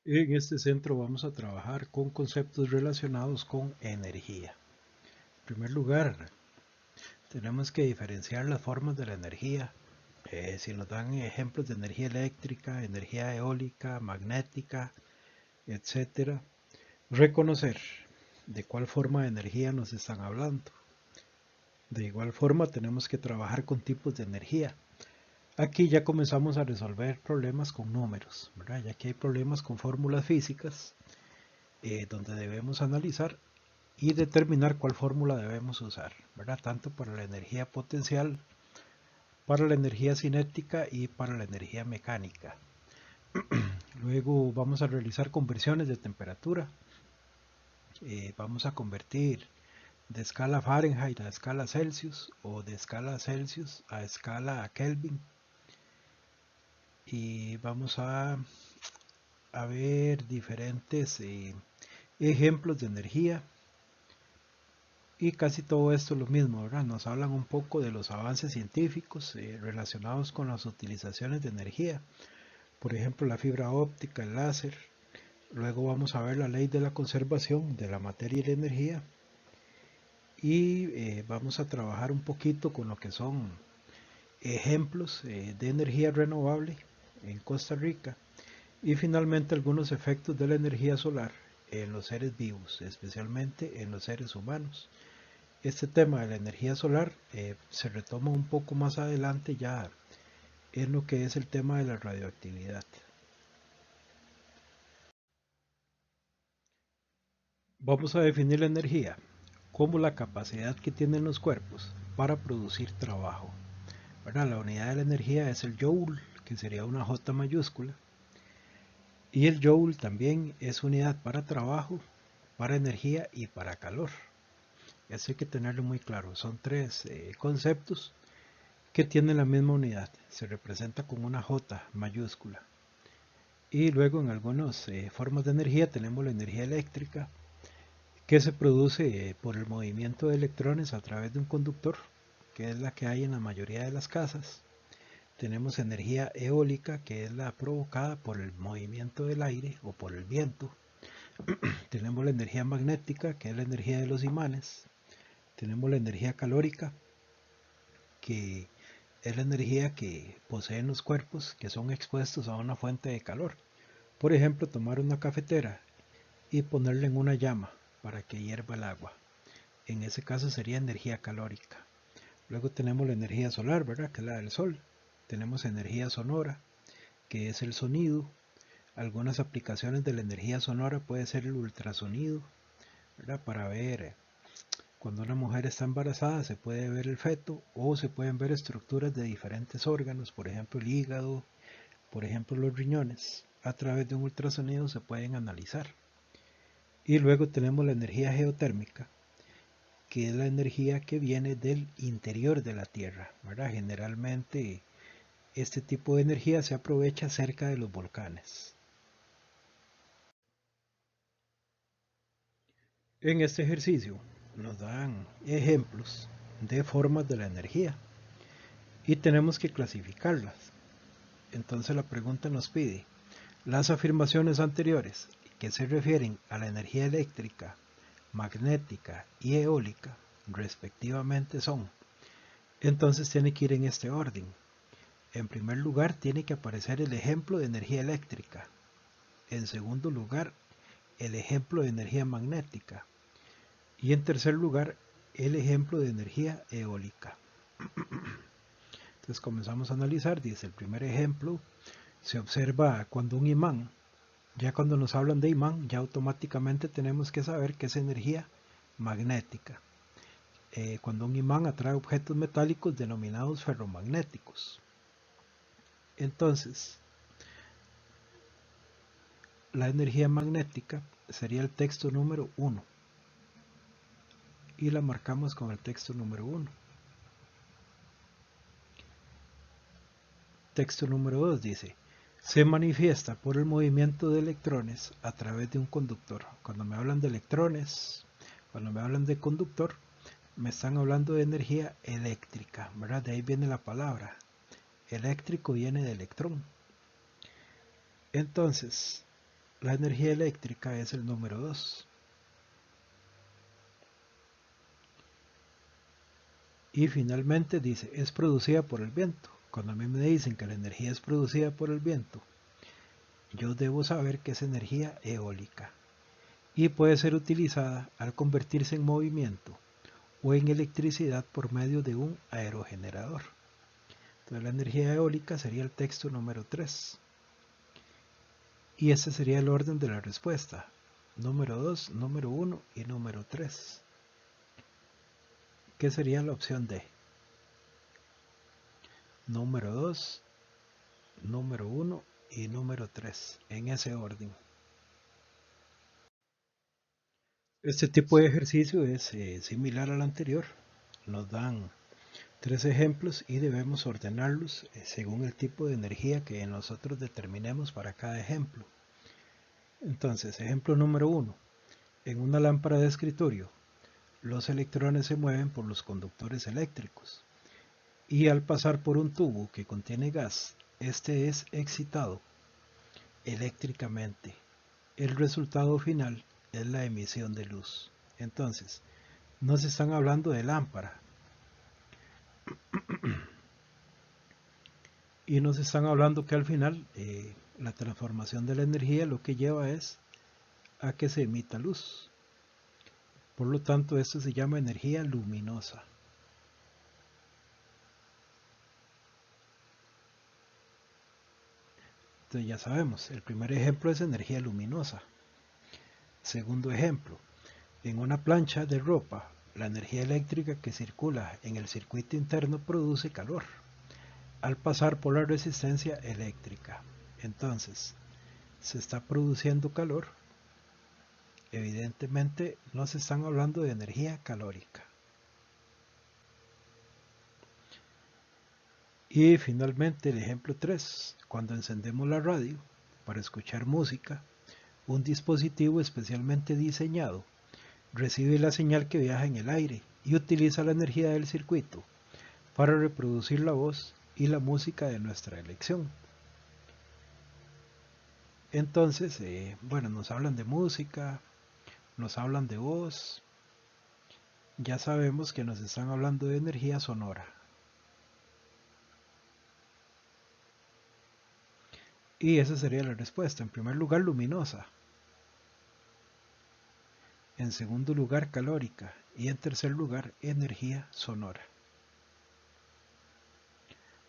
En este centro vamos a trabajar con conceptos relacionados con energía. En primer lugar, tenemos que diferenciar las formas de la energía. Si nos dan ejemplos de energía eléctrica, energía eólica, magnética, etcétera, reconocer de cuál forma de energía nos están hablando. De igual forma, tenemos que trabajar con tipos de energía. Aquí ya comenzamos a resolver problemas con números, ¿verdad? Ya que hay problemas con fórmulas físicas donde debemos analizar y determinar cuál fórmula debemos usar, ¿verdad? Tanto para la energía potencial, para la energía cinética y para la energía mecánica. Luego vamos a realizar conversiones de temperatura. Vamos a convertir de escala Fahrenheit a escala Celsius o de escala Celsius a escala Kelvin. Y vamos a ver diferentes ejemplos de energía. Y casi todo esto es lo mismo, ¿verdad? Nos hablan un poco de los avances científicos relacionados con las utilizaciones de energía. Por ejemplo, la fibra óptica, el láser. Luego vamos a ver la ley de la conservación de la materia y la energía. Y vamos a trabajar un poquito con lo que son ejemplos de energía renovable en Costa Rica. Y finalmente algunos efectos de la energía solar en los seres vivos, especialmente en los seres humanos. Este tema de la energía solar se retoma un poco más adelante ya en lo que es el tema de la radioactividad. Vamos a definir la energía como la capacidad que tienen los cuerpos para producir trabajo. ¿Verdad? La unidad de la energía es el joule, que sería una J mayúscula, y el joule también es unidad para trabajo, para energía y para calor. Eso hay que tenerlo muy claro. Son tres conceptos que tienen la misma unidad. Se representa con una J mayúscula. Y luego en algunas formas de energía tenemos la energía eléctrica que se produce por el movimiento de electrones a través de un conductor, que es la que hay en la mayoría de las casas. Tenemos energía eólica, que es la provocada por el movimiento del aire o por el viento. Tenemos la energía magnética, que es la energía de los imanes. Tenemos la energía calórica, que es la energía que poseen los cuerpos que son expuestos a una fuente de calor. Por ejemplo, tomar una cafetera y ponerla en una llama para que hierva el agua. En ese caso sería energía calórica. Luego tenemos la energía solar, ¿verdad? Que es la del sol. Tenemos energía sonora, que es el sonido. Algunas aplicaciones de la energía sonora puede ser el ultrasonido, ¿verdad? Para ver cuando una mujer está embarazada se puede ver el feto o se pueden ver estructuras de diferentes órganos, por ejemplo el hígado, por ejemplo los riñones. A través de un ultrasonido se pueden analizar. Y luego tenemos la energía geotérmica, que es la energía que viene del interior de la Tierra, ¿verdad? Generalmente este tipo de energía se aprovecha cerca de los volcanes. En este ejercicio nos dan ejemplos de formas de la energía y tenemos que clasificarlas. Entonces la pregunta nos pide, las afirmaciones anteriores que se refieren a la energía eléctrica, magnética y eólica, respectivamente son. Entonces tiene que ir en este orden. En primer lugar tiene que aparecer el ejemplo de energía eléctrica. En segundo lugar, el ejemplo de energía magnética. Y en tercer lugar, el ejemplo de energía eólica. Entonces comenzamos a analizar, dice el primer ejemplo, se observa cuando un imán, ya cuando nos hablan de imán, ya automáticamente tenemos que saber que es energía magnética. Cuando un imán atrae objetos metálicos denominados ferromagnéticos. Entonces, la energía magnética sería el texto número 1 y la marcamos con el texto número 1. Texto número 2 dice, se manifiesta por el movimiento de electrones a través de un conductor. Cuando me hablan de electrones, cuando me hablan de conductor, me están hablando de energía eléctrica, ¿verdad? De ahí viene la palabra. Eléctrico viene de electrón. Entonces, la energía eléctrica es el número 2. Y finalmente dice, es producida por el viento. Cuando a mí me dicen que la energía es producida por el viento, yo debo saber que es energía eólica y puede ser utilizada al convertirse en movimiento o en electricidad por medio de un aerogenerador. Entonces la energía eólica sería el texto número 3. Y ese sería el orden de la respuesta. Número 2, número 1 y número 3. ¿Qué sería la opción D? Número 2, número 1 y número 3, en ese orden. Este tipo de ejercicio es similar al anterior. Nos dan 3 ejemplos y debemos ordenarlos según el tipo de energía que nosotros determinemos para cada ejemplo. Entonces, ejemplo número 1. En una lámpara de escritorio, los electrones se mueven por los conductores eléctricos y al pasar por un tubo que contiene gas, este es excitado eléctricamente. El resultado final es la emisión de luz. Entonces, no se están hablando de lámpara y nos están hablando que al final la transformación de la energía lo que lleva es a que se emita luz. Por lo tanto, esto se llama energía luminosa. Entonces ya sabemos, el primer ejemplo es energía luminosa. Segundo ejemplo, en una plancha de ropa, la energía eléctrica que circula en el circuito interno produce calor al pasar por la resistencia eléctrica. Entonces, se está produciendo calor. Evidentemente no se están hablando de energía calórica. Y finalmente el ejemplo 3, cuando encendemos la radio para escuchar música, un dispositivo especialmente diseñado recibe la señal que viaja en el aire y utiliza la energía del circuito para reproducir la voz y la música de nuestra elección. Entonces, bueno, nos hablan de música, nos hablan de voz, ya sabemos que nos están hablando de energía sonora. Y esa sería la respuesta. En primer lugar, luminosa. En segundo lugar, calórica. Y en tercer lugar, energía sonora.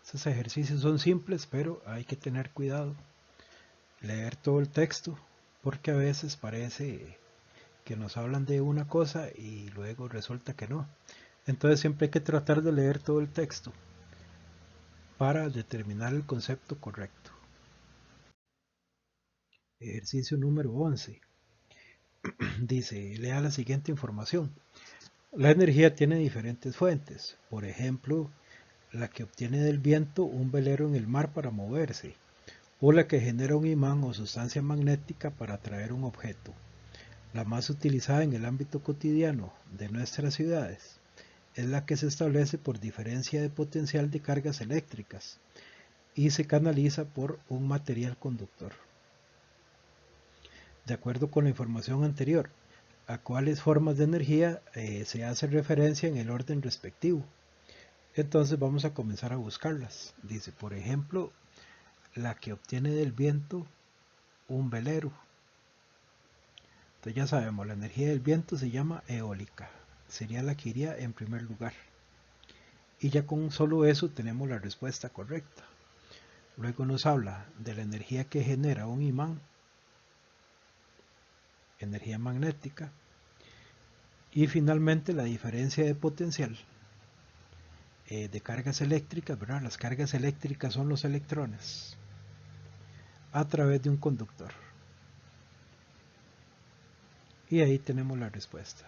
Estos ejercicios son simples, pero hay que tener cuidado. Leer todo el texto, porque a veces parece que nos hablan de una cosa y luego resulta que no. Entonces siempre hay que tratar de leer todo el texto para determinar el concepto correcto. Ejercicio número 11. Dice, lea la siguiente información. La energía tiene diferentes fuentes. Por ejemplo, la que obtiene del viento un velero en el mar para moverse, o la que genera un imán o sustancia magnética para atraer un objeto. La más utilizada en el ámbito cotidiano de nuestras ciudades es la que se establece por diferencia de potencial de cargas eléctricas y se canaliza por un material conductor. De acuerdo con la información anterior, a cuáles formas de energía se hace referencia en el orden respectivo. Entonces vamos a comenzar a buscarlas. Dice, por ejemplo, la que obtiene del viento un velero. Entonces ya sabemos, la energía del viento se llama eólica. Sería la que iría en primer lugar. Y ya con solo eso tenemos la respuesta correcta. Luego nos habla de la energía que genera un imán, energía magnética. Y finalmente la diferencia de potencial de cargas eléctricas, ¿verdad? Las cargas eléctricas son los electrones a través de un conductor. Y ahí tenemos la respuesta.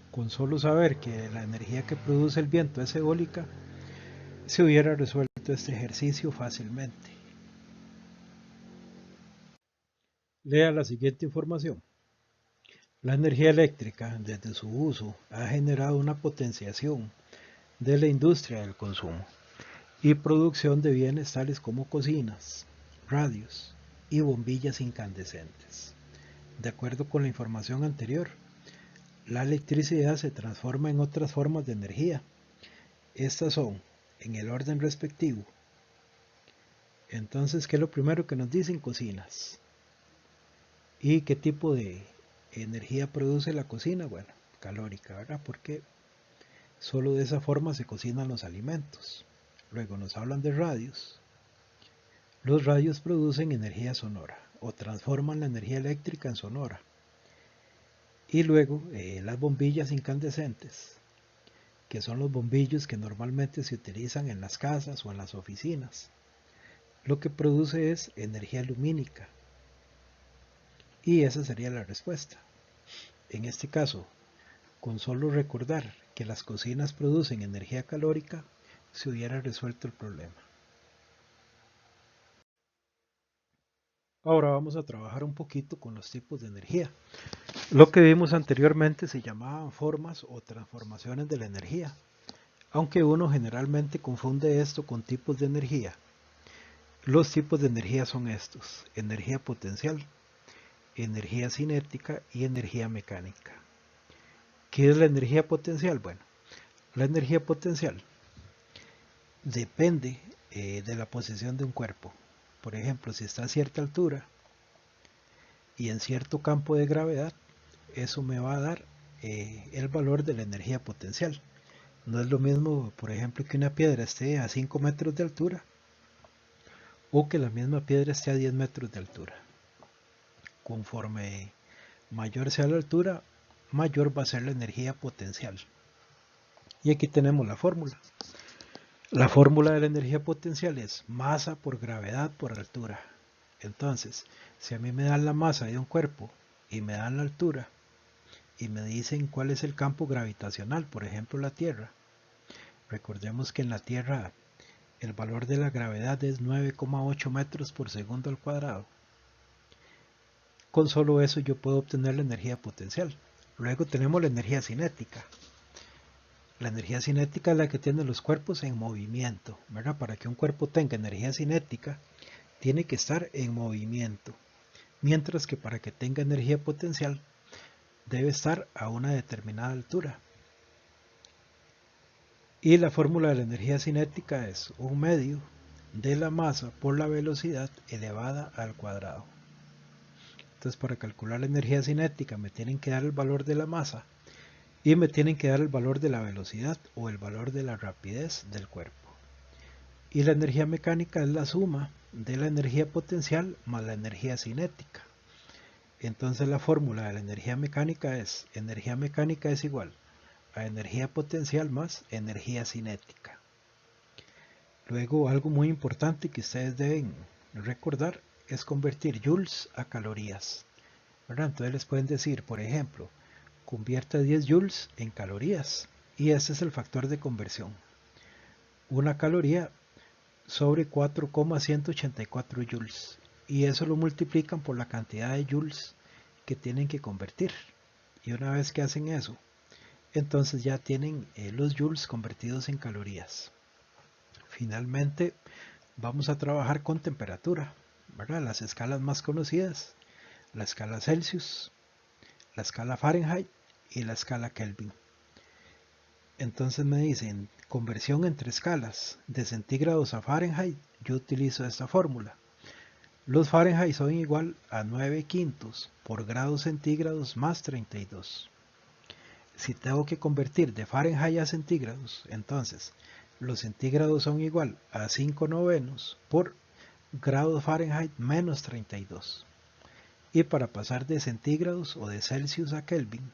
Con solo saber que la energía que produce el viento es eólica, se hubiera resuelto este ejercicio fácilmente. Lea la siguiente información. La energía eléctrica, desde su uso, ha generado una potenciación de la industria del consumo y producción de bienes tales como cocinas, radios, y bombillas incandescentes. De acuerdo con la información anterior, la electricidad se transforma en otras formas de energía. Estas son, en el orden respectivo. Entonces, ¿qué es lo primero que nos dicen? Cocinas. ¿Y qué tipo de energía produce la cocina? Bueno, calórica, ¿verdad? Porque solo de esa forma se cocinan los alimentos. Luego nos hablan de radios. Los radios producen energía sonora o transforman la energía eléctrica en sonora. Y luego las bombillas incandescentes, que son los bombillos que normalmente se utilizan en las casas o en las oficinas. Lo que produce es energía lumínica. Y esa sería la respuesta. En este caso, con solo recordar que las cocinas producen energía calórica, se hubiera resuelto el problema. Ahora vamos a trabajar un poquito con los tipos de energía. Lo que vimos anteriormente se llamaban formas o transformaciones de la energía, aunque uno generalmente confunde esto con tipos de energía. Los tipos de energía son estos: energía potencial, energía cinética y energía mecánica. ¿Qué es la energía potencial? Bueno, la energía potencial depende de la posición de un cuerpo. Por ejemplo, si está a cierta altura y en cierto campo de gravedad, eso me va a dar el valor de la energía potencial. No es lo mismo, por ejemplo, que una piedra esté a 5 metros de altura o que la misma piedra esté a 10 metros de altura. Conforme mayor sea la altura, mayor va a ser la energía potencial. Y aquí tenemos la fórmula. La fórmula de la energía potencial es masa por gravedad por altura. Entonces, si a mí me dan la masa de un cuerpo y me dan la altura y me dicen cuál es el campo gravitacional, por ejemplo la Tierra, recordemos que en la Tierra el valor de la gravedad es 9,8 metros por segundo al cuadrado. Con solo eso yo puedo obtener la energía potencial. Luego tenemos la energía cinética. La energía cinética es la que tienen los cuerpos en movimiento, ¿verdad? Para que un cuerpo tenga energía cinética, tiene que estar en movimiento. Mientras que para que tenga energía potencial, debe estar a una determinada altura. Y la fórmula de la energía cinética es un medio de la masa por la velocidad elevada al cuadrado. Entonces, para calcular la energía cinética me tienen que dar el valor de la masa y me tienen que dar el valor de la velocidad o el valor de la rapidez del cuerpo. Y la energía mecánica es la suma de la energía potencial más la energía cinética. Entonces la fórmula de la energía mecánica es igual a energía potencial más energía cinética. Luego, algo muy importante que ustedes deben recordar es convertir joules a calorías, ¿verdad? Entonces les pueden decir, por ejemplo, convierta 10 joules en calorías, y ese es el factor de conversión. Una caloría sobre 4,184 joules, y eso lo multiplican por la cantidad de joules que tienen que convertir. Y una vez que hacen eso, entonces ya tienen los joules convertidos en calorías. Finalmente, vamos a trabajar con temperatura, ¿verdad? Las escalas más conocidas: la escala Celsius, la escala Fahrenheit y la escala Kelvin. Entonces me dicen conversión entre escalas de centígrados a Fahrenheit. Yo utilizo esta fórmula. Los Fahrenheit son igual a 9 quintos por grados centígrados más 32. Si tengo que convertir de Fahrenheit a centígrados, entonces los centígrados son igual a 5 novenos por grados Fahrenheit menos 32. Y para pasar de centígrados o de Celsius a Kelvin,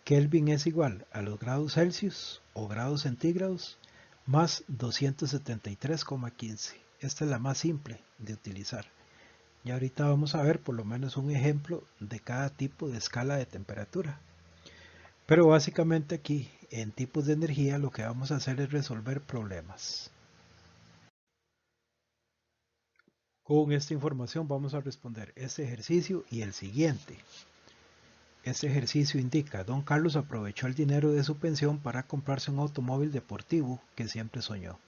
Kelvin es igual a los grados Celsius o grados centígrados más 273,15. Esta es la más simple de utilizar. Y ahorita vamos a ver por lo menos un ejemplo de cada tipo de escala de temperatura. Pero básicamente aquí, en tipos de energía, lo que vamos a hacer es resolver problemas. Con esta información vamos a responder este ejercicio y el siguiente. Este ejercicio indica: don Carlos aprovechó el dinero de su pensión para comprarse un automóvil deportivo que siempre soñó,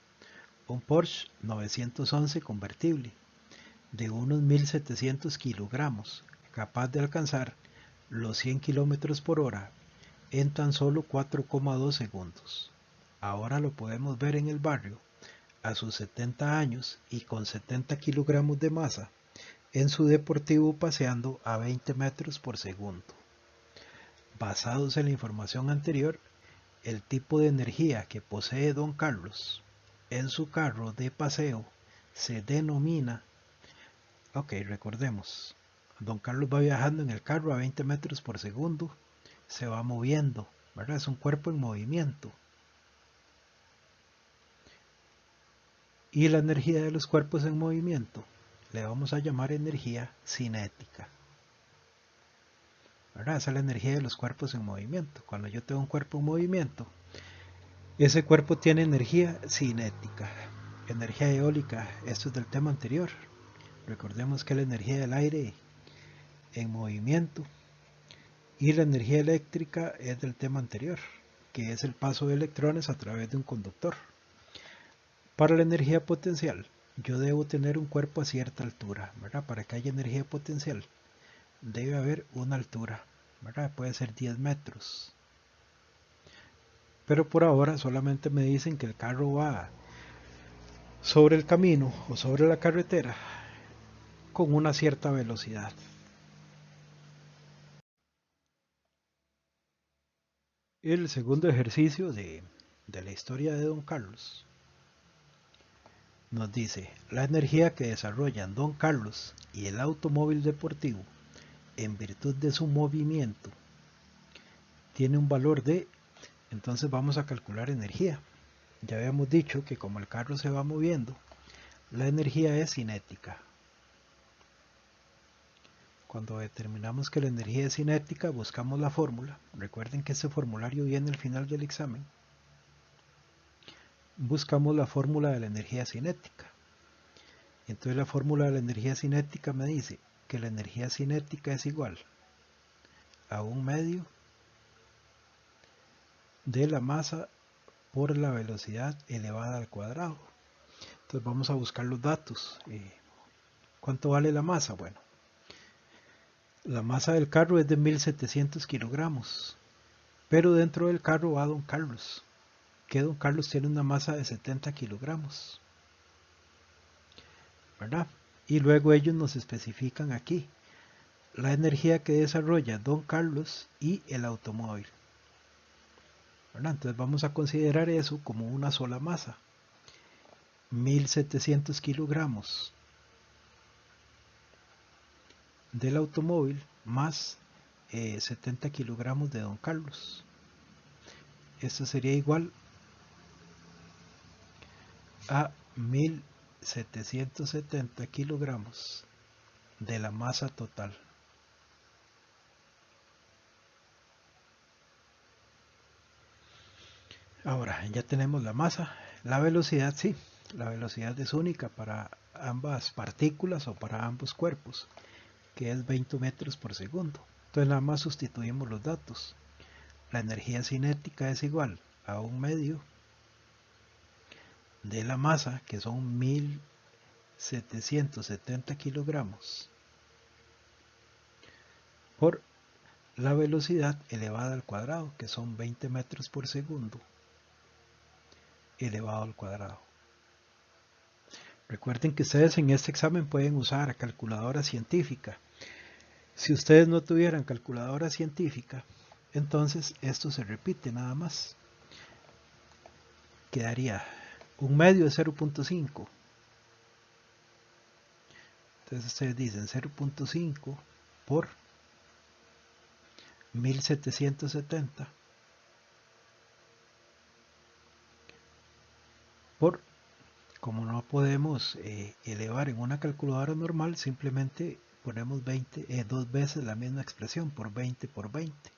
un Porsche 911 convertible. de unos 1700 kilogramos, capaz de alcanzar los 100 kilómetros por hora en tan solo 4,2 segundos. Ahora lo podemos ver en el barrio, a sus 70 años y con 70 kilogramos de masa, en su deportivo paseando a 20 metros por segundo. Basados en la información anterior, el tipo de energía que posee Don Carlos en su carro de paseo se denomina, recordemos, Don Carlos va viajando en el carro a 20 metros por segundo, se va moviendo, ¿verdad? Es un cuerpo en movimiento. Y la energía de los cuerpos en movimiento le vamos a llamar energía cinética. ¿Verdad? Esa es la energía de los cuerpos en movimiento. Cuando yo tengo un cuerpo en movimiento, ese cuerpo tiene energía cinética. Energía eólica, esto es del tema anterior. Recordemos que la energía del aire en movimiento y la energía eléctrica es del tema anterior, que es el paso de electrones a través de un conductor. Para la energía potencial, yo debo tener un cuerpo a cierta altura, ¿verdad? Para que haya energía potencial, debe haber una altura, ¿verdad? Puede ser 10 metros. Pero por ahora solamente me dicen que el carro va sobre el camino o sobre la carretera con una cierta velocidad. El segundo ejercicio de la historia de Don Carlos nos dice, la energía que desarrollan Don Carlos y el automóvil deportivo en virtud de su movimiento tiene un valor de, entonces vamos a calcular energía. Ya habíamos dicho que como el carro se va moviendo, la energía es cinética. Cuando determinamos que la energía es cinética, buscamos la fórmula. Recuerden que este formulario viene al final del examen. Buscamos la fórmula de la energía cinética. Entonces la fórmula de la energía cinética me dice que la energía cinética es igual a 1/2 de la masa por la velocidad elevada al cuadrado. Entonces vamos a buscar los datos. ¿Cuánto vale la masa? Bueno, la masa del carro es de 1700 kilogramos, pero dentro del carro va Don Carlos, que Don Carlos tiene una masa de 70 kilogramos, ¿verdad? Y luego ellos nos especifican aquí la energía que desarrolla Don Carlos y el automóvil, ¿verdad? Entonces vamos a considerar eso como una sola masa, 1700 kilogramos del automóvil más 70 kilogramos de Don Carlos. Esto sería igual a 1770 kilogramos de la masa total. Ahora ya tenemos la masa. La velocidad, sí, la velocidad es única para ambas partículas o para ambos cuerpos, que es 20 metros por segundo. Entonces nada más sustituimos los datos. La energía cinética es igual a 1/2 de la masa, que son 1770 kilogramos, por la velocidad elevada al cuadrado, que son 20 metros por segundo elevado al cuadrado. Recuerden que ustedes en este examen pueden usar calculadora científica. Si ustedes no tuvieran calculadora científica, entonces esto se repite nada más. Quedaría 1/2 de 0.5. Entonces ustedes dicen 0.5 por 1770 por, como no podemos elevar en una calculadora normal, simplemente ponemos 2 veces la misma expresión, por 20 por 20,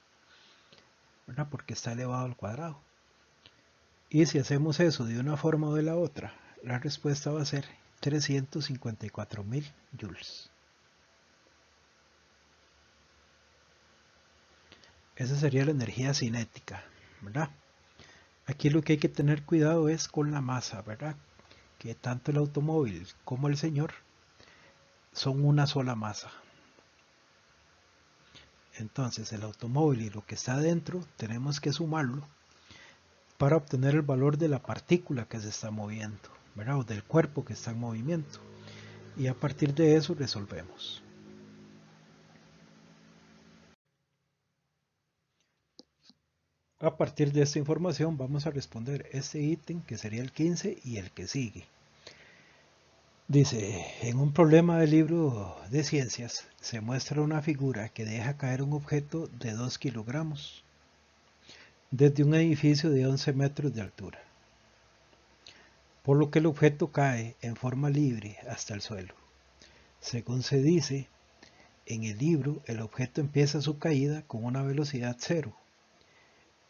¿verdad? Porque está elevado al cuadrado. Y si hacemos eso de una forma o de la otra, la respuesta va a ser 354.000 joules. Esa sería la energía cinética, ¿verdad? Aquí lo que hay que tener cuidado es con la masa, ¿verdad? Que tanto el automóvil como el señor son una sola masa. Entonces el automóvil y lo que está dentro tenemos que sumarlo para obtener el valor de la partícula que se está moviendo, ¿verdad? O del cuerpo que está en movimiento. Y a partir de eso resolvemos. A partir de esta información vamos a responder este ítem que sería el 15 y el que sigue. Dice, en un problema del libro de ciencias se muestra una figura que deja caer un objeto de 2 kilogramos desde un edificio de 11 metros de altura, por lo que el objeto cae en forma libre hasta el suelo. Según se dice en el libro, el objeto empieza su caída con una velocidad cero,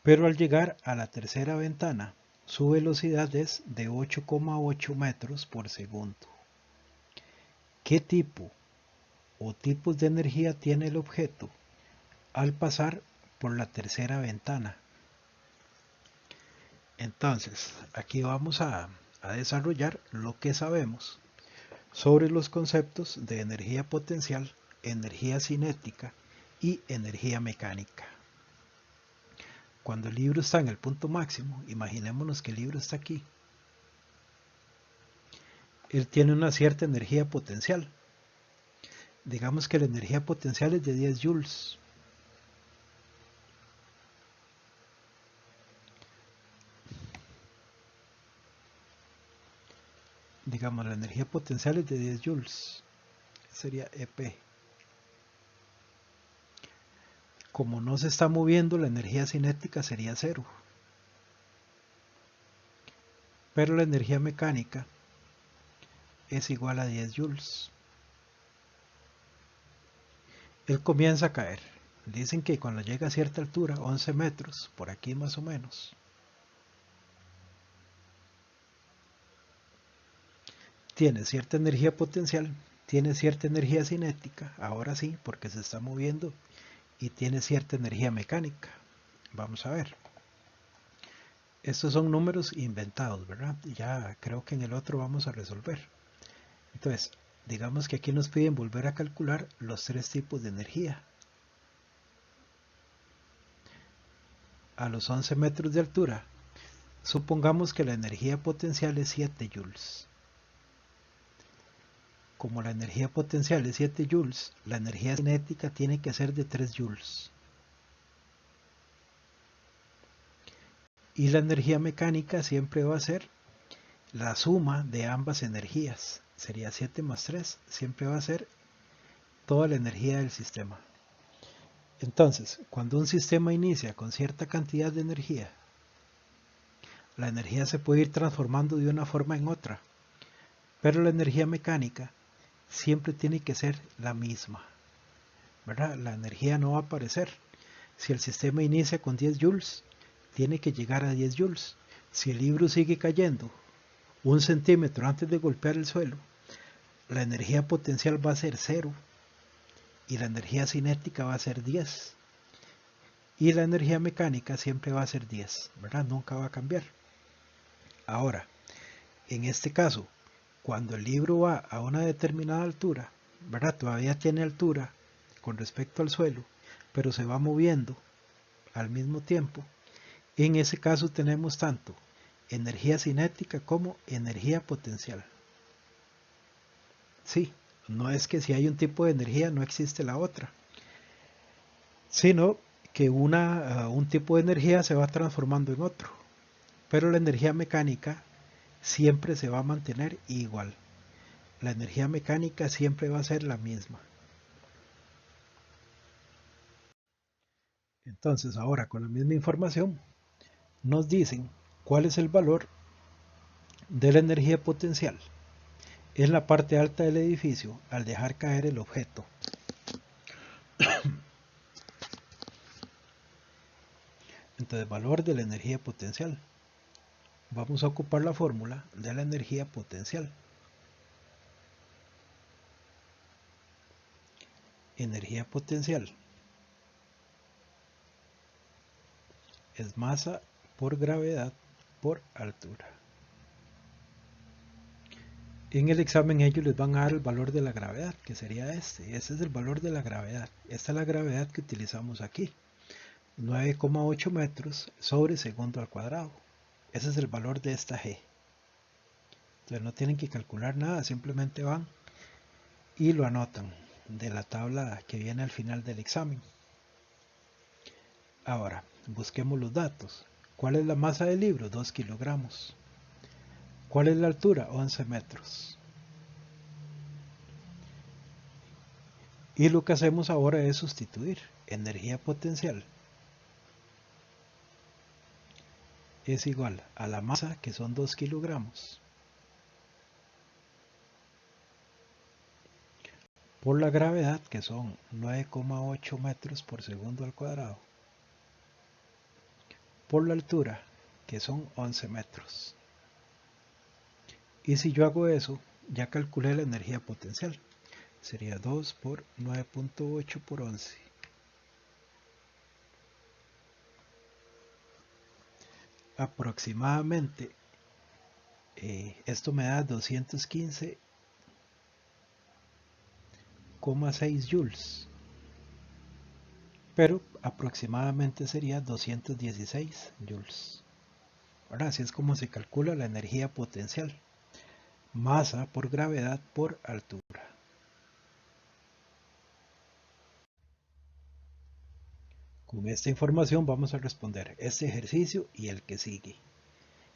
pero al llegar a la tercera ventana, su velocidad es de 8,8 metros por segundo. ¿Qué tipo o tipos de energía tiene el objeto al pasar por la tercera ventana? Entonces, aquí vamos a desarrollar lo que sabemos sobre los conceptos de energía potencial, energía cinética y energía mecánica. Cuando el libro está en el punto máximo, imaginémonos que el libro está aquí. Él tiene una cierta energía potencial. Digamos que la energía potencial es de 10 joules. Digamos, la energía potencial es de 10 joules. Sería EP. Como no se está moviendo, la energía cinética sería cero. Pero la energía mecánica es igual a 10 joules. Él comienza a caer. Dicen que cuando llega a cierta altura, 11 metros, por aquí más o menos, tiene cierta energía potencial, tiene cierta energía cinética, ahora sí, porque se está moviendo, y tiene cierta energía mecánica. Vamos a ver. Estos son números inventados, ¿verdad? Ya creo que en el otro vamos a resolver. Entonces, digamos que aquí nos piden volver a calcular los 3 tipos de energía. A los 11 metros de altura, supongamos que la energía potencial es 7 joules. Como la energía potencial es 7 joules, la energía cinética tiene que ser de 3 joules. Y la energía mecánica siempre va a ser la suma de ambas energías. Sería 7 más 3, siempre va a ser toda la energía del sistema. Entonces, cuando un sistema inicia con cierta cantidad de energía, la energía se puede ir transformando de una forma en otra, pero la energía mecánica siempre tiene que ser la misma, ¿verdad? La energía no va a aparecer. Si el sistema inicia con 10 joules, tiene que llegar a 10 joules. Si el libro sigue cayendo 1 centímetro antes de golpear el suelo, la energía potencial va a ser 0 y la energía cinética va a ser 10. Y la energía mecánica siempre va a ser 10, ¿verdad? Nunca va a cambiar. Ahora, en este caso, cuando el libro va a una determinada altura, ¿verdad? Todavía tiene altura con respecto al suelo, pero se va moviendo al mismo tiempo. En ese caso tenemos tanto energía cinética como energía potencial. Sí, no es que si hay un tipo de energía no existe la otra, sino que un tipo de energía se va transformando en otro, pero la energía mecánica siempre se va a mantener igual. La energía mecánica siempre va a ser la misma. Entonces ahora con la misma información nos dicen cuál es el valor de la energía potencial en la parte alta del edificio al dejar caer el objeto. Entonces, valor de la energía potencial. Vamos a ocupar la fórmula de la energía potencial. Energía potencial es masa por gravedad por altura. En el examen ellos les van a dar el valor de la gravedad, que sería este. Este es el valor de la gravedad. Esta es la gravedad que utilizamos aquí. 9,8 metros sobre segundo al cuadrado. Ese es el valor de esta G. Entonces no tienen que calcular nada, simplemente van y lo anotan de la tabla que viene al final del examen. Ahora, busquemos los datos. ¿Cuál es la masa del libro? 2 kilogramos. ¿Cuál es la altura? 11 metros. Y lo que hacemos ahora es sustituir energía potencial. Es igual a la masa, que son 2 kilogramos, por la gravedad, que son 9,8 metros por segundo al cuadrado, por la altura, que son 11 metros. Y si yo hago eso, ya calculé la energía potencial. Sería 2 por 9,8 por 11. Aproximadamente, esto me da 215,6 joules. Pero aproximadamente sería 216 joules. Ahora, así es como se calcula la energía potencial. Masa por gravedad por altura. Con esta información vamos a responder este ejercicio y el que sigue.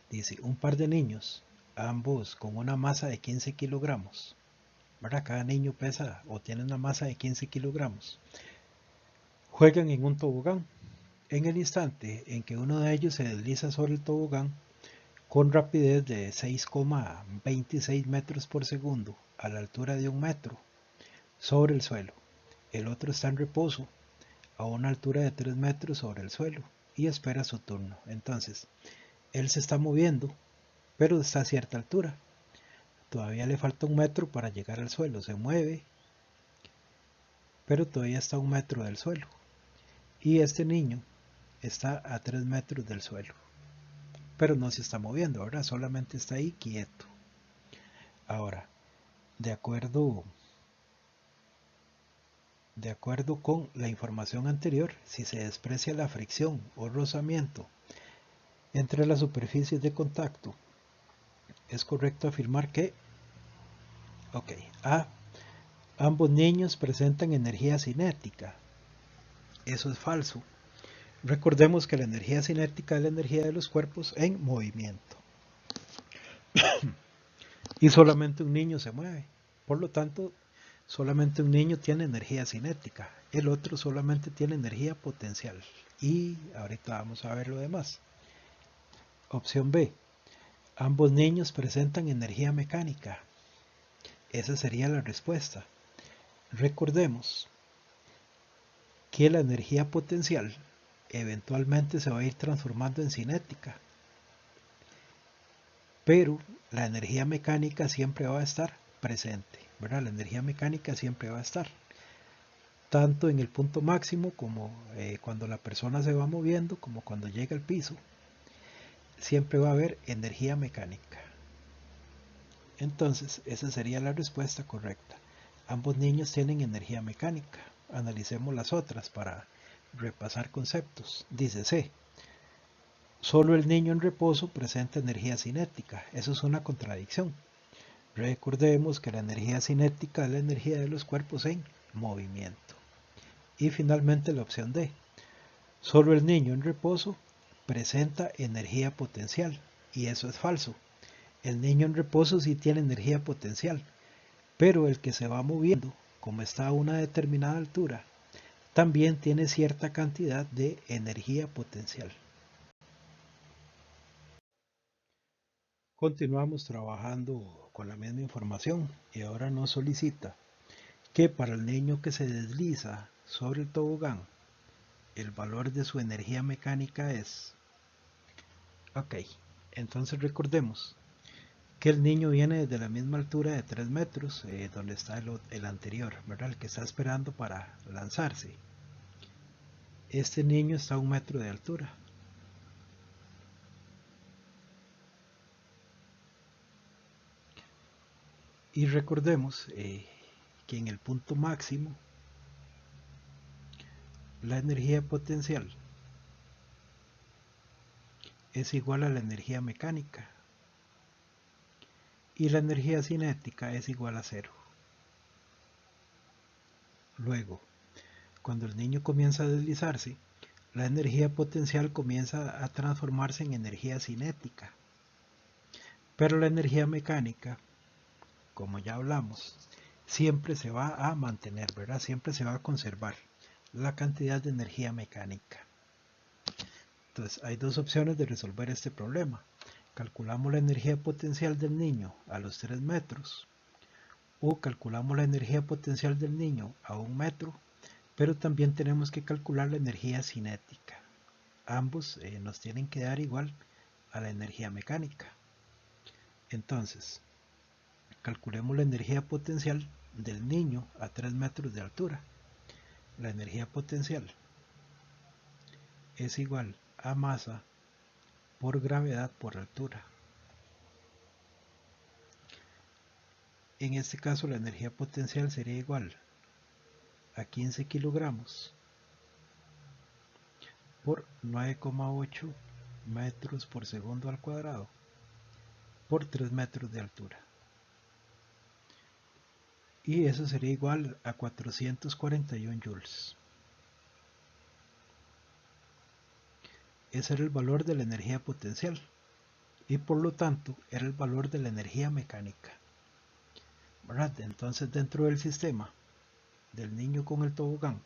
Dice, un par de niños, ambos con una masa de 15 kilogramos. ¿Verdad? Cada niño pesa o tiene una masa de 15 kilogramos. Juegan en un tobogán. En el instante en que uno de ellos se desliza sobre el tobogán con rapidez de 6,26 metros por segundo a la altura de 1 metro sobre el suelo, el otro está en reposo a una altura de 3 metros sobre el suelo y espera su turno. Entonces, él se está moviendo, pero está a cierta altura. Todavía le falta 1 metro para llegar al suelo. Se mueve, pero todavía está a 1 metro del suelo. Y este niño está a 3 metros del suelo, pero no se está moviendo, ahora solamente está ahí quieto. Ahora, de acuerdo con la información anterior, si se desprecia la fricción o rozamiento entre las superficies de contacto, es correcto afirmar que, A, ambos niños presentan energía cinética. Eso es falso. Recordemos que la energía cinética es la energía de los cuerpos en movimiento. Y solamente un niño se mueve. Por lo tanto, solamente un niño tiene energía cinética. El otro solamente tiene energía potencial. Y ahorita vamos a ver lo demás. Opción B. Ambos niños presentan energía mecánica. Esa sería la respuesta. Recordemos que la energía potencial eventualmente se va a ir transformando en cinética. Pero la energía mecánica siempre va a estar presente, ¿verdad? La energía mecánica siempre va a estar, tanto en el punto máximo como cuando la persona se va moviendo, como cuando llega al piso, siempre va a haber energía mecánica. Entonces, esa sería la respuesta correcta. Ambos niños tienen energía mecánica. Analicemos las otras para repasar conceptos. Dice C. Solo el niño en reposo presenta energía cinética. Eso es una contradicción. Recordemos que la energía cinética es la energía de los cuerpos en movimiento. Y finalmente la opción D. Solo el niño en reposo presenta energía potencial. Y eso es falso. El niño en reposo sí tiene energía potencial, pero el que se va moviendo, como está a una determinada altura, también tiene cierta cantidad de energía potencial. Continuamos trabajando con la misma información y ahora nos solicita que para el niño que se desliza sobre el tobogán, el valor de su energía mecánica es... entonces recordemos que el niño viene desde la misma altura de 3 metros, donde está el anterior, ¿verdad? El que está esperando para lanzarse. Este niño está a 1 metro de altura. Y recordemos que en el punto máximo la energía potencial es igual a la energía mecánica y la energía cinética es igual a cero. Luego, cuando el niño comienza a deslizarse, la energía potencial comienza a transformarse en energía cinética. Pero la energía mecánica, como ya hablamos, siempre se va a mantener, ¿verdad? Siempre se va a conservar la cantidad de energía mecánica. Entonces, hay dos opciones de resolver este problema. Calculamos la energía potencial del niño a los 3 metros o calculamos la energía potencial del niño a 1 metro, pero también tenemos que calcular la energía cinética. Ambos nos tienen que dar igual a la energía mecánica. Entonces, calculemos la energía potencial del niño a 3 metros de altura. La energía potencial es igual a masa por gravedad por altura. En este caso la energía potencial sería igual a 15 kilogramos por 9,8 metros por segundo al cuadrado por 3 metros de altura. Y eso sería igual a 441 joules. Ese era el valor de la energía potencial y por lo tanto era el valor de la energía mecánica. ¿Verdad? Entonces dentro del sistema del niño con el tobogán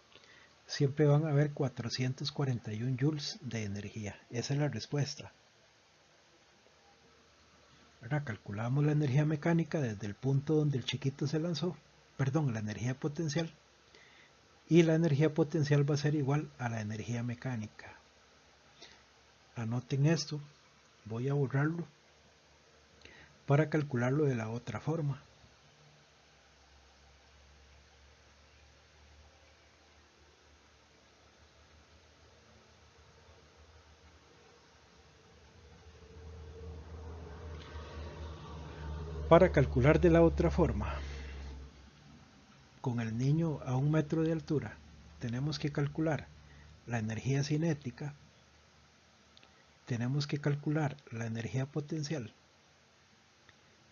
siempre van a haber 441 joules de energía. Esa es la respuesta. ¿Verdad? Calculamos la energía mecánica desde el punto donde el chiquito se lanzó, perdón, la energía potencial, y la energía potencial va a ser igual a la energía mecánica. Anoten esto, voy a borrarlo para calcularlo de la otra forma. Para calcular de la otra forma, con el niño a 1 metro de altura, tenemos que calcular la energía cinética, tenemos que calcular la energía potencial,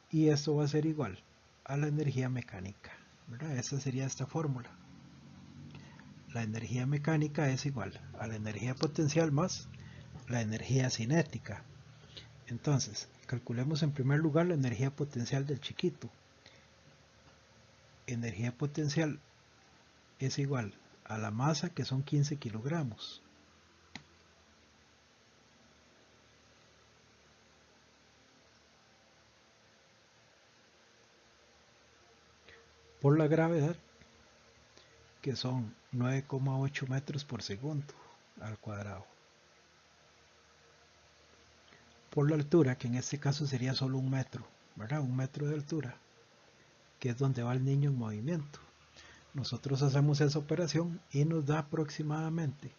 y esto va a ser igual a la energía mecánica, ¿verdad? Esta sería esta fórmula. La energía mecánica es igual a la energía potencial más la energía cinética. Entonces, calculemos en primer lugar la energía potencial del chiquito. Energía potencial es igual a la masa, que son 15 kilogramos, por la gravedad, que son 9,8 metros por segundo al cuadrado, por la altura, que en este caso sería solo 1 metro, ¿verdad? 1 metro de altura, que es donde va el niño en movimiento. Nosotros hacemos esa operación y nos da aproximadamente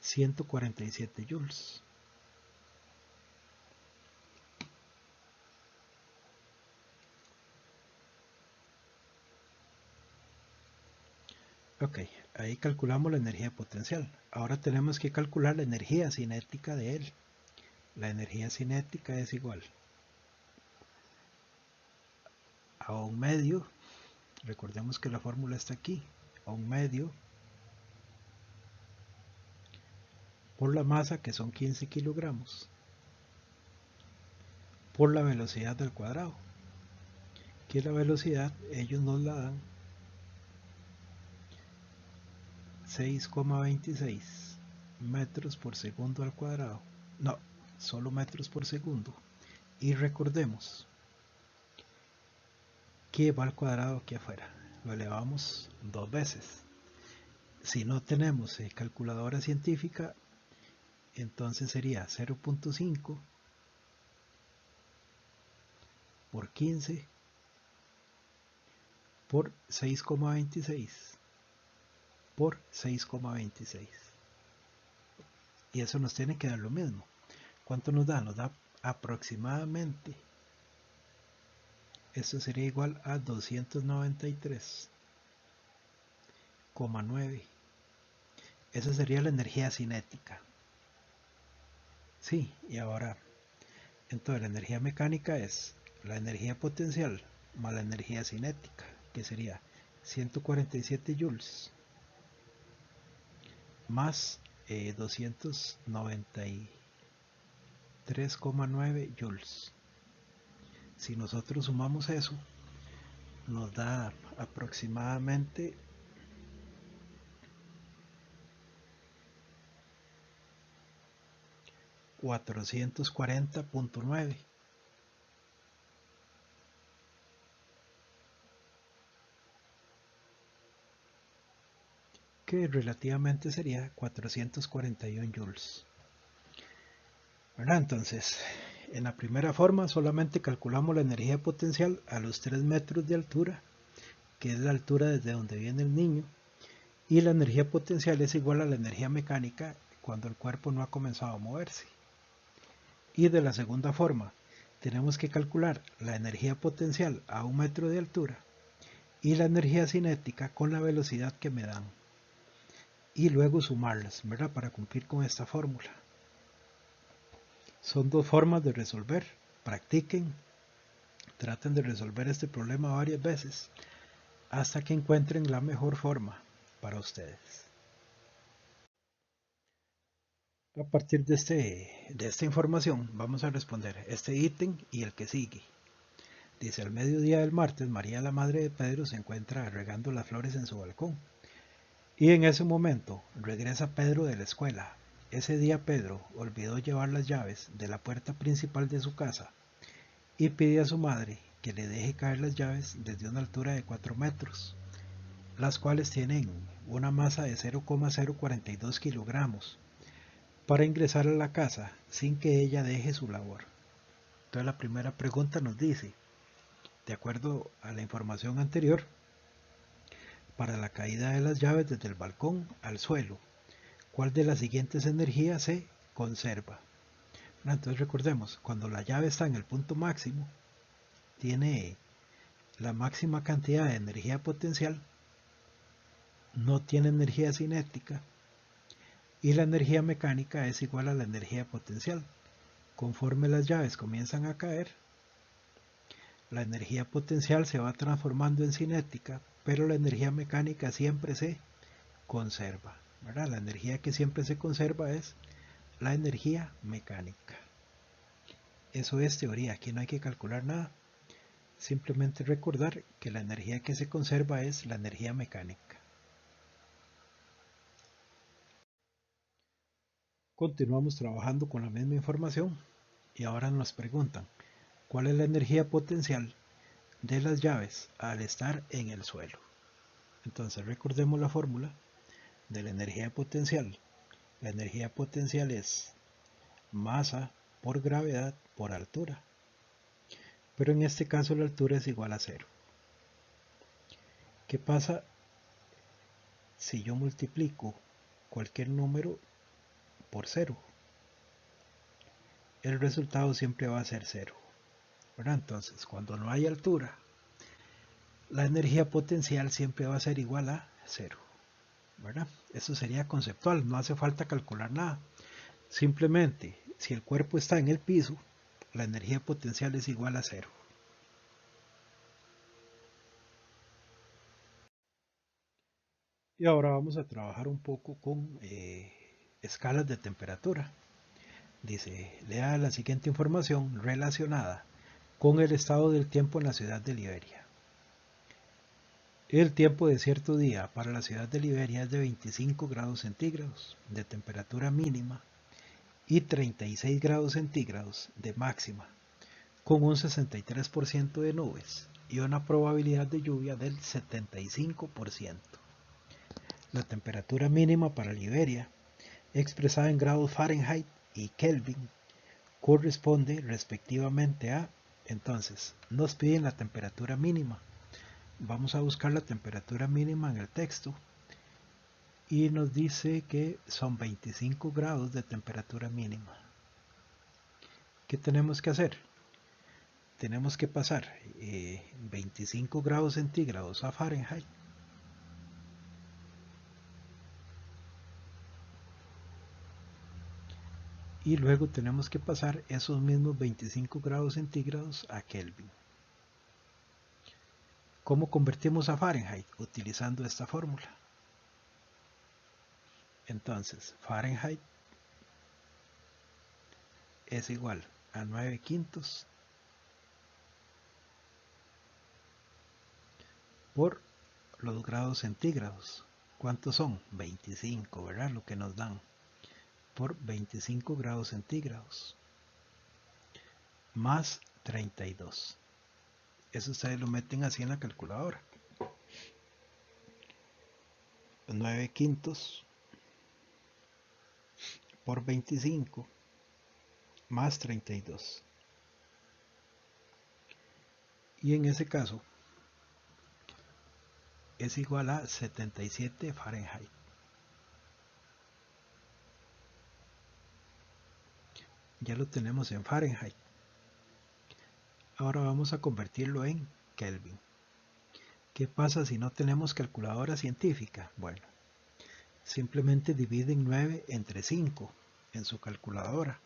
147 joules. Ok, ahí calculamos la energía potencial. Ahora tenemos que calcular la energía cinética de él. La energía cinética es igual a 1 medio, recordemos que la fórmula está aquí, a 1 medio por la masa, que son 15 kilogramos, por la velocidad al cuadrado, que la velocidad ellos nos la dan 6,26 metros por segundo al cuadrado. No, solo metros por segundo. Y recordemos que va al cuadrado aquí afuera. Lo elevamos 2 veces. Si no tenemos calculadora científica, entonces sería 0,5 por 15 por 6,26 por 6,26. Y eso nos tiene que dar lo mismo. ¿Cuánto nos da? Nos da aproximadamente Esto sería igual a 293,9. Esa sería la energía cinética. Sí, y ahora, entonces la energía mecánica es la energía potencial más la energía cinética, que sería 147 joules más 293,9 joules. Si nosotros sumamos eso, nos da aproximadamente 440,9, que relativamente sería 441 joules. ¿Verdad? Entonces, en la primera forma solamente calculamos la energía potencial a los 3 metros de altura, que es la altura desde donde viene el niño, y la energía potencial es igual a la energía mecánica cuando el cuerpo no ha comenzado a moverse. Y de la segunda forma, tenemos que calcular la energía potencial a 1 metro de altura y la energía cinética con la velocidad que me dan. Y luego sumarlas, ¿verdad? Para cumplir con esta fórmula. Son dos formas de resolver. Practiquen, traten de resolver este problema varias veces hasta que encuentren la mejor forma para ustedes. A partir de esta información vamos a responder este ítem y el que sigue. Dice: al mediodía del martes, María, la madre de Pedro, se encuentra regando las flores en su balcón. Y en ese momento regresa Pedro de la escuela. Ese día Pedro olvidó llevar las llaves de la puerta principal de su casa y pide a su madre que le deje caer las llaves desde una altura de 4 metros, las cuales tienen una masa de 0,042 kilogramos, para ingresar a la casa sin que ella deje su labor. Entonces la primera pregunta nos dice, de acuerdo a la información anterior, para la caída de las llaves desde el balcón al suelo, ¿cuál de las siguientes energías se conserva? Entonces recordemos, cuando la llave está en el punto máximo, tiene la máxima cantidad de energía potencial, no tiene energía cinética y la energía mecánica es igual a la energía potencial. Conforme las llaves comienzan a caer, la energía potencial se va transformando en cinética, pero la energía mecánica siempre se conserva, ¿verdad? La energía que siempre se conserva es la energía mecánica. Eso es teoría, aquí no hay que calcular nada. Simplemente recordar que la energía que se conserva es la energía mecánica. Continuamos trabajando con la misma información y ahora nos preguntan ¿cuál es la energía potencial de las llaves al estar en el suelo? Entonces recordemos la fórmula de la energía potencial. La energía potencial es masa por gravedad por altura, pero en este caso la altura es igual a 0. ¿Qué pasa si yo multiplico cualquier número por 0? El resultado siempre va a ser 0. ¿Verdad? Entonces, cuando no hay altura, la energía potencial siempre va a ser igual a 0. ¿Verdad? Eso sería conceptual, no hace falta calcular nada. Simplemente, si el cuerpo está en el piso, la energía potencial es igual a 0. Y ahora vamos a trabajar un poco con escalas de temperatura. Dice, lea la siguiente información relacionada con el estado del tiempo en la ciudad de Liberia. El tiempo de cierto día para la ciudad de Liberia es de 25 grados centígrados de temperatura mínima y 36 grados centígrados de máxima, con un 63% de nubes y una probabilidad de lluvia del 75%. La temperatura mínima para Liberia, expresada en grados Fahrenheit y Kelvin, corresponde respectivamente a, entonces, nos piden la temperatura mínima. Vamos a buscar la temperatura mínima en el texto y nos dice que son 25 grados de temperatura mínima. ¿Qué tenemos que hacer? tenemos que pasar 25 grados centígrados a Fahrenheit. Y luego tenemos que pasar esos mismos 25 grados centígrados a Kelvin. ¿Cómo convertimos a Fahrenheit? Utilizando esta fórmula. Entonces, Fahrenheit es igual a 9 quintos por los grados centígrados. ¿Cuántos son? 25, ¿verdad? Lo que nos dan. Por 25 grados centígrados. Más 32. Eso ustedes lo meten así en la calculadora. 9 quintos por 25 más 32. Y en ese caso es igual a 77 Fahrenheit. Ya lo tenemos en Fahrenheit. Ahora vamos a convertirlo en Kelvin. ¿Qué pasa si no tenemos calculadora científica? Bueno, simplemente dividen 9 entre 5 en su calculadora.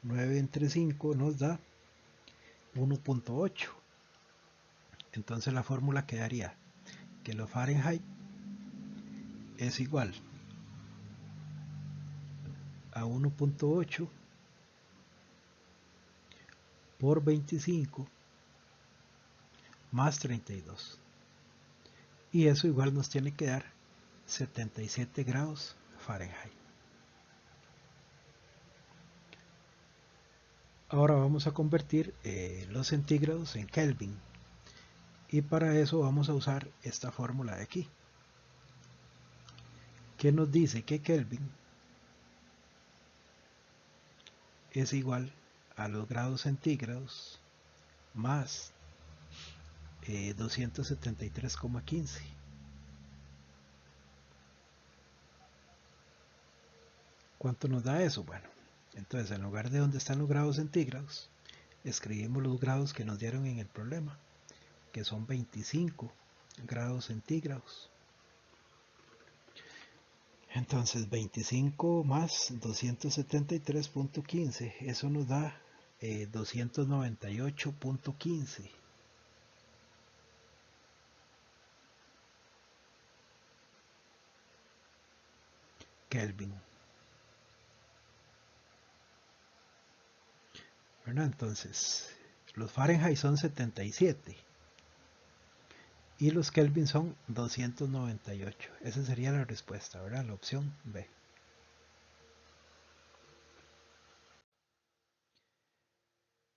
9 entre 5 nos da 1.8. Entonces la fórmula quedaría que lo Fahrenheit es igual a 1.8 por 25 más 32. Y eso igual nos tiene que dar 77 grados Fahrenheit. Ahora vamos a convertir los centígrados en Kelvin. Y para eso vamos a usar esta fórmula de aquí, que nos dice que Kelvin es igual a los grados centígrados más 273,15. ¿Cuánto nos da eso? Bueno, entonces en lugar de donde están los grados centígrados, escribimos los grados que nos dieron en el problema, que son 25 grados centígrados. Entonces 25 más 273.15, eso nos da 298.15. Kelvin. Bueno, entonces los Fahrenheit son 77 y los Kelvin son 298. Esa sería la respuesta, ¿verdad? La opción B.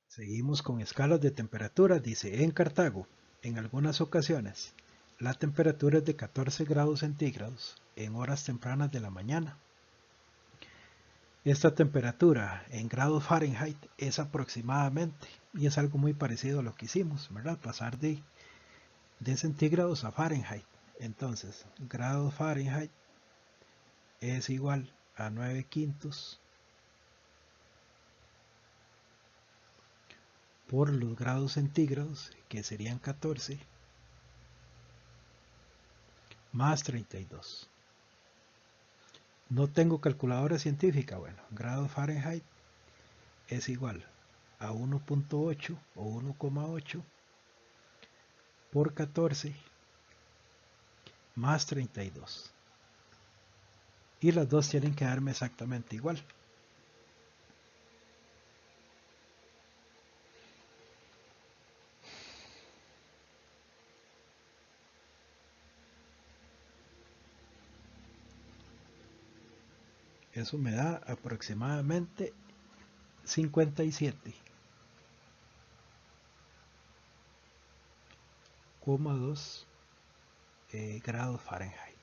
Seguimos con escalas de temperatura. Dice, en Cartago, en algunas ocasiones, la temperatura es de 14 grados centígrados en horas tempranas de la mañana. Esta temperatura en grados Fahrenheit es aproximadamente, y es algo muy parecido a lo que hicimos, ¿verdad? Pasar de centígrados a Fahrenheit. Entonces, grados Fahrenheit es igual a 9 quintos por los grados centígrados, que serían 14, más 32. No tengo calculadora científica. Bueno, grados Fahrenheit es igual a 1.8 o 1,8 por 14 más 32. Y las dos tienen que darme exactamente igual. Eso me da aproximadamente 57,2 grados Fahrenheit.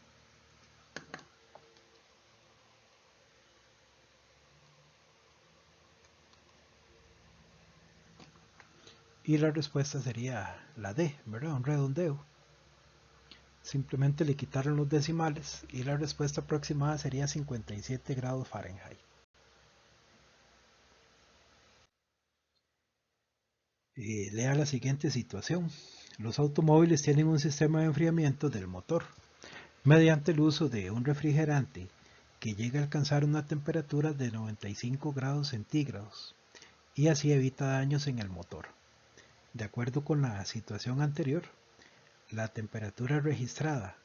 Y la respuesta sería la D, ¿verdad? Un redondeo. Simplemente le quitaron los decimales y la respuesta aproximada sería 57 grados Fahrenheit. Lea la siguiente situación. Los automóviles tienen un sistema de enfriamiento del motor mediante el uso de un refrigerante que llega a alcanzar una temperatura de 95 grados centígrados y así evita daños en el motor. De acuerdo con la situación anterior, la temperatura registrada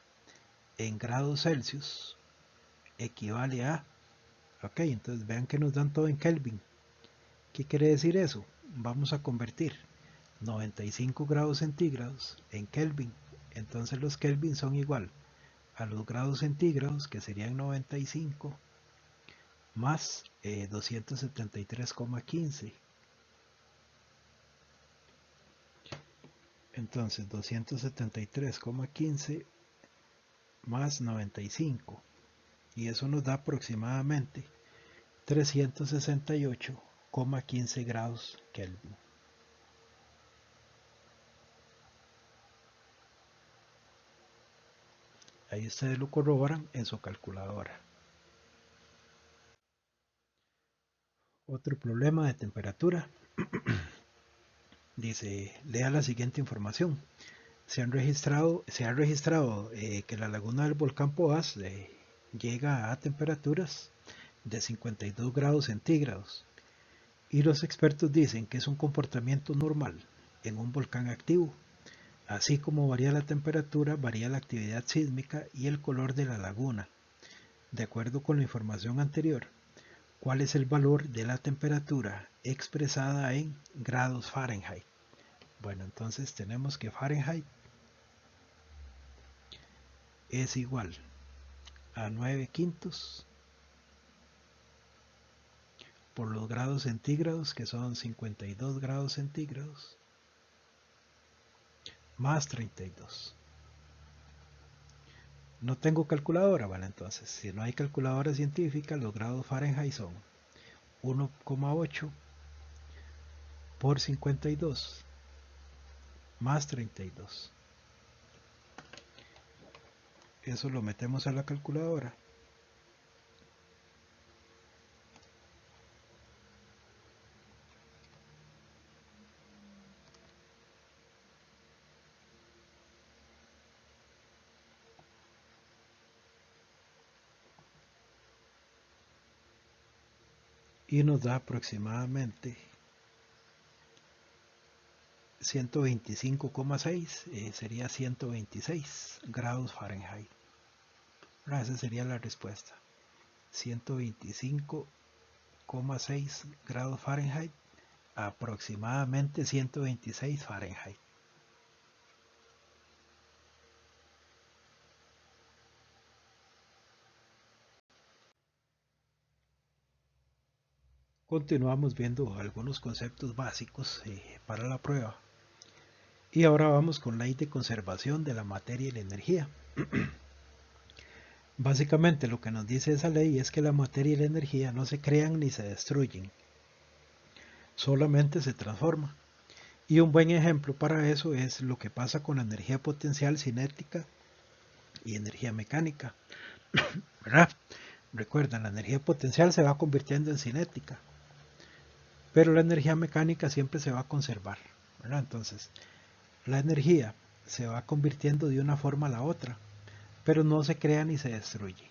en grados Celsius equivale a... Ok, entonces vean que nos dan todo en Kelvin. ¿Qué quiere decir eso? Vamos a convertir 95 grados centígrados en Kelvin. Entonces los Kelvin son igual a los grados centígrados, que serían 95, más 273,15. Entonces 273,15 más 95. Y eso nos da aproximadamente 368,15 grados Kelvin. Ahí ustedes lo corroboran en su calculadora. Otro problema de temperatura. Dice, lea la siguiente información. Se ha registrado que la laguna del volcán Poás llega a temperaturas de 52 grados centígrados y los expertos dicen que es un comportamiento normal en un volcán activo. Así como varía la temperatura, varía la actividad sísmica y el color de la laguna. De acuerdo con la información anterior, ¿cuál es el valor de la temperatura expresada en grados Fahrenheit? Bueno, entonces tenemos que Fahrenheit es igual a 9 quintos por los grados centígrados, que son 52 grados centígrados, más 32. No tengo calculadora, ¿vale? Entonces, si no hay calculadora científica, los grados Fahrenheit son 1,8 por 52 más 32. Eso lo metemos a la calculadora. Y nos da aproximadamente 125,6, sería 126 grados Fahrenheit. Esa sería la respuesta. 125,6 grados Fahrenheit, aproximadamente 126 Fahrenheit. Continuamos viendo algunos conceptos básicos para la prueba. Y ahora vamos con la ley de conservación de la materia y la energía. Básicamente lo que nos dice esa ley es que la materia y la energía no se crean ni se destruyen, solamente se transforman. Y un buen ejemplo para eso es lo que pasa con la energía potencial cinética y energía mecánica, ¿verdad? Recuerden, la energía potencial se va convirtiendo en cinética, pero la energía mecánica siempre se va a conservar, ¿verdad? Entonces, la energía se va convirtiendo de una forma a la otra, pero no se crea ni se destruye.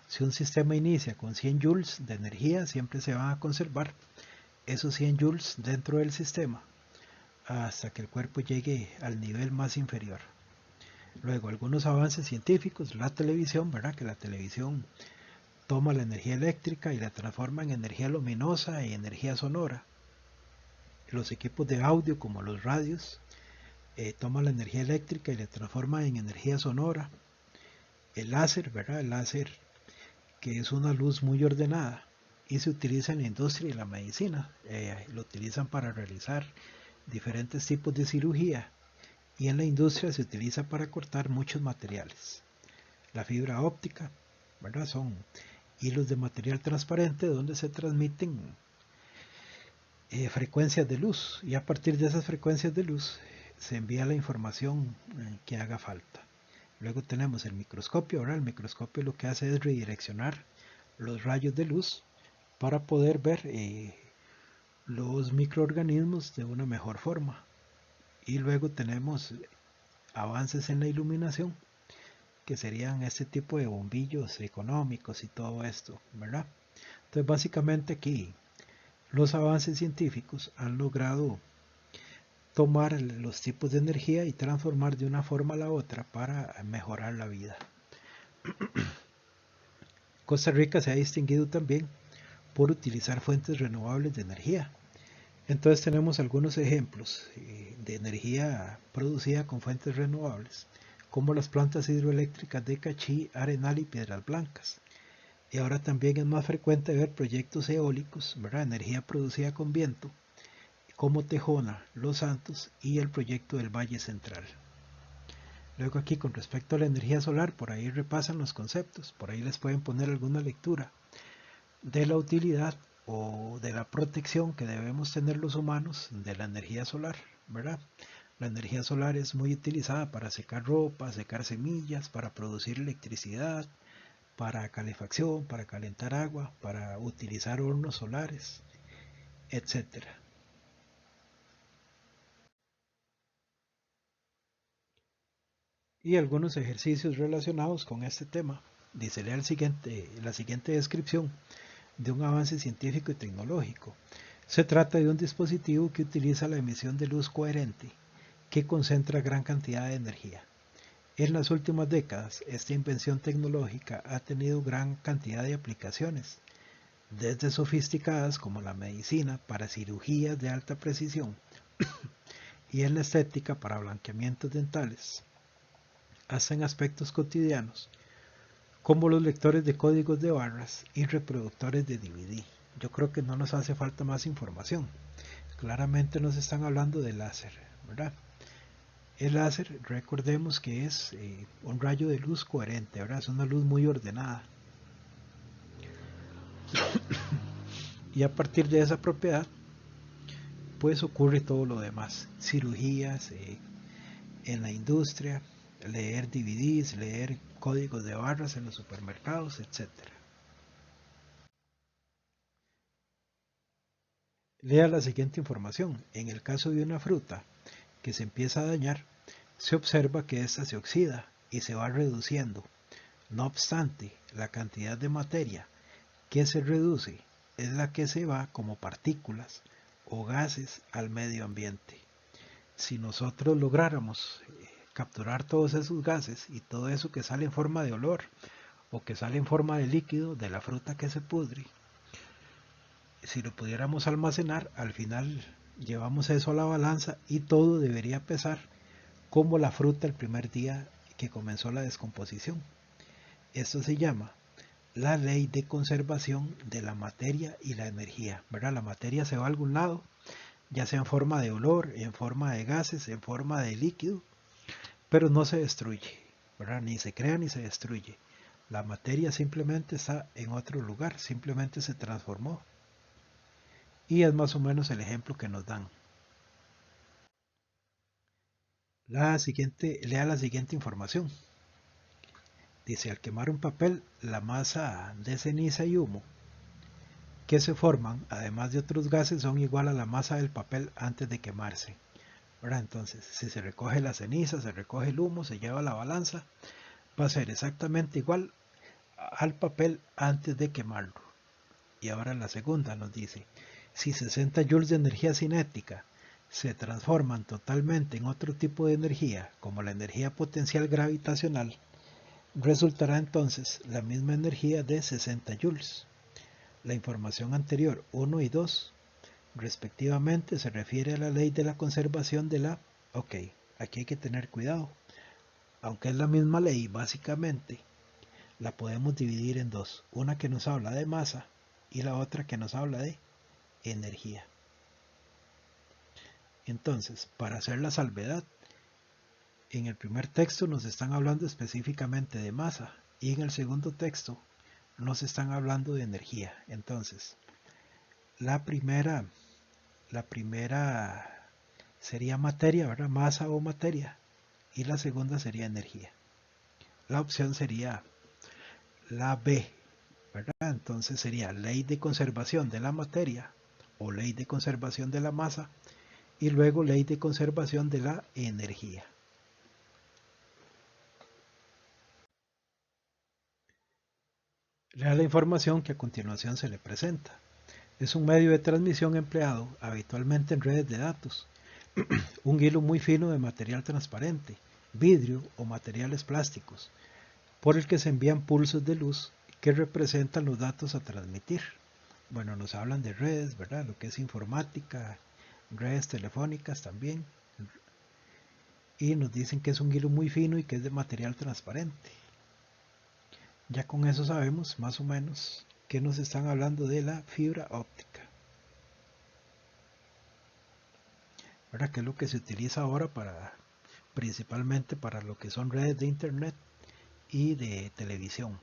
Si un sistema inicia con 100 joules de energía, siempre se van a conservar esos 100 joules dentro del sistema hasta que el cuerpo llegue al nivel más inferior. Luego, algunos avances científicos, la televisión, ¿verdad? Que la televisión toma la energía eléctrica y la transforma en energía luminosa y energía sonora. Los equipos de audio, como los radios, toman la energía eléctrica y la transforman en energía sonora. El láser, ¿verdad? El láser, que es una luz muy ordenada y se utiliza en la industria y la medicina. Lo utilizan para realizar diferentes tipos de cirugía y en la industria se utiliza para cortar muchos materiales. La fibra óptica, ¿verdad? Son hilos de material transparente donde se transmiten frecuencias de luz y a partir de esas frecuencias de luz se envía la información que haga falta. Luego tenemos el microscopio. Ahora el microscopio lo que hace es redireccionar los rayos de luz para poder ver los microorganismos de una mejor forma. Y luego tenemos avances en la iluminación, que serían este tipo de bombillos económicos y todo esto, ¿verdad? Entonces básicamente aquí los avances científicos han logrado tomar los tipos de energía y transformar de una forma a la otra para mejorar la vida. Costa Rica se ha distinguido también por utilizar fuentes renovables de energía. Entonces tenemos algunos ejemplos de energía producida con fuentes renovables, como las plantas hidroeléctricas de Cachí, Arenal y Piedras Blancas. Y ahora también es más frecuente ver proyectos eólicos, ¿verdad? Energía producida con viento, como Tejona, Los Santos y el proyecto del Valle Central. Luego aquí con respecto a la energía solar, por ahí repasan los conceptos, por ahí les pueden poner alguna lectura de la utilidad o de la protección que debemos tener los humanos de la energía solar, ¿verdad? La energía solar es muy utilizada para secar ropa, secar semillas, para producir electricidad, para calefacción, para calentar agua, para utilizar hornos solares, etcétera. Y algunos ejercicios relacionados con este tema. Dice, lea la siguiente descripción de un avance científico y tecnológico. Se trata de un dispositivo que utiliza la emisión de luz coherente, que concentra gran cantidad de energía. En las últimas décadas, esta invención tecnológica ha tenido gran cantidad de aplicaciones, desde sofisticadas como la medicina para cirugías de alta precisión y en la estética para blanqueamientos dentales, hasta en aspectos cotidianos como los lectores de códigos de barras y reproductores de DVD. Yo creo que no nos hace falta más información. Claramente nos están hablando de láser, ¿verdad? El láser, recordemos que es un rayo de luz coherente, ¿verdad? Es una luz muy ordenada. Y a partir de esa propiedad, pues ocurre todo lo demás. Cirugías, en la industria, leer DVDs, leer códigos de barras en los supermercados, etcétera. Lea la siguiente información. En el caso de una fruta que se empieza a dañar, se observa que ésta se oxida y se va reduciendo. No obstante, la cantidad de materia que se reduce es la que se va como partículas o gases al medio ambiente. Si nosotros lográramos capturar todos esos gases y todo eso que sale en forma de olor o que sale en forma de líquido de la fruta que se pudre, si lo pudiéramos almacenar, al final llevamos eso a la balanza y todo debería pesar como la fruta el primer día que comenzó la descomposición. Esto se llama la ley de conservación de la materia y la energía, ¿verdad? La materia se va a algún lado, ya sea en forma de olor, en forma de gases, en forma de líquido, pero no se destruye, ¿verdad? Ni se crea ni se destruye. La materia simplemente está en otro lugar, simplemente se transformó. Y es más o menos el ejemplo que nos dan. Lea la siguiente información. Dice, al quemar un papel, la masa de ceniza y humo que se forman, además de otros gases, son igual a la masa del papel antes de quemarse. ¿Verdad? Entonces, si se recoge la ceniza, se recoge el humo, se lleva a la balanza, va a ser exactamente igual al papel antes de quemarlo. Y ahora la segunda nos dice, si 60 joules de energía cinética se transforman totalmente en otro tipo de energía, como la energía potencial gravitacional, resultará entonces la misma energía de 60 joules. La información anterior 1 y 2 respectivamente se refiere a la ley de la conservación de la... Ok, aquí hay que tener cuidado. Aunque es la misma ley, básicamente la podemos dividir en dos. Una que nos habla de masa y la otra que nos habla de energía. Entonces, para hacer la salvedad, en el primer texto nos están hablando específicamente de masa y en el segundo texto nos están hablando de energía. Entonces, la primera sería materia, ¿verdad? Masa o materia. Y la segunda sería energía. La opción sería la B, ¿verdad? Entonces sería ley de conservación de la materia o ley de conservación de la masa y luego ley de conservación de la energía. Lea la información que a continuación se le presenta. Es un medio de transmisión empleado habitualmente en redes de datos. Un hilo muy fino de material transparente, vidrio o materiales plásticos, por el que se envían pulsos de luz que representan los datos a transmitir. Bueno, nos hablan de redes, ¿verdad? Lo que es informática, redes telefónicas también. Y nos dicen que es un hilo muy fino y que es de material transparente. Ya con eso sabemos más o menos que nos están hablando de la fibra óptica. ¿Verdad? Que es lo que se utiliza ahora principalmente para lo que son redes de internet y de televisión.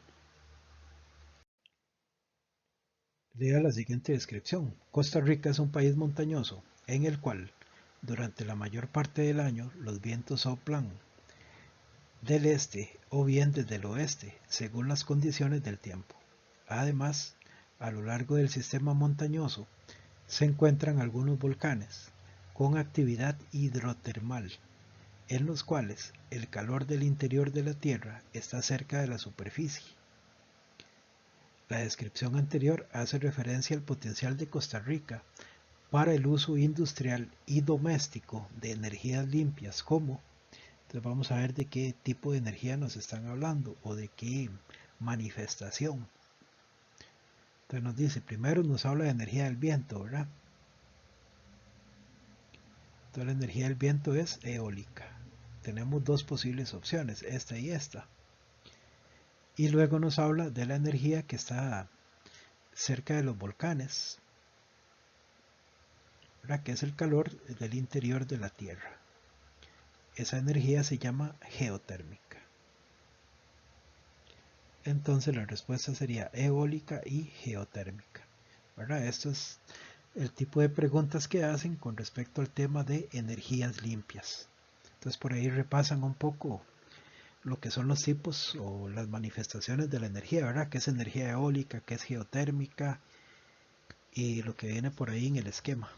Lea la siguiente descripción. Costa Rica es un país montañoso en el cual durante la mayor parte del año los vientos soplan del este o bien desde el oeste, según las condiciones del tiempo. Además, a lo largo del sistema montañoso se encuentran algunos volcanes con actividad hidrotermal, en los cuales el calor del interior de la Tierra está cerca de la superficie. La descripción anterior hace referencia al potencial de Costa Rica para el uso industrial y doméstico de energías limpias como, entonces vamos a ver de qué tipo de energía nos están hablando o de qué manifestación. Entonces nos dice, primero nos habla de energía del viento, ¿verdad? Entonces la energía del viento es eólica. Tenemos dos posibles opciones, esta y esta. Y luego nos habla de la energía que está cerca de los volcanes, ¿verdad? Que es el calor del interior de la Tierra. Esa energía se llama geotérmica. Entonces la respuesta sería eólica y geotérmica, ¿verdad? Esto es el tipo de preguntas que hacen con respecto al tema de energías limpias. Entonces por ahí repasan un poco lo que son los tipos o las manifestaciones de la energía, ¿verdad? ¿Qué es energía eólica? ¿Qué es geotérmica? Y lo que viene por ahí en el esquema.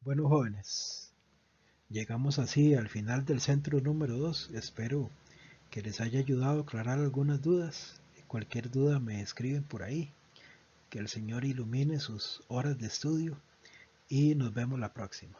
Bueno, jóvenes, llegamos así al final del centro número 2. Espero que les haya ayudado a aclarar algunas dudas. Cualquier duda me escriben por ahí. Que el Señor ilumine sus horas de estudio y nos vemos la próxima.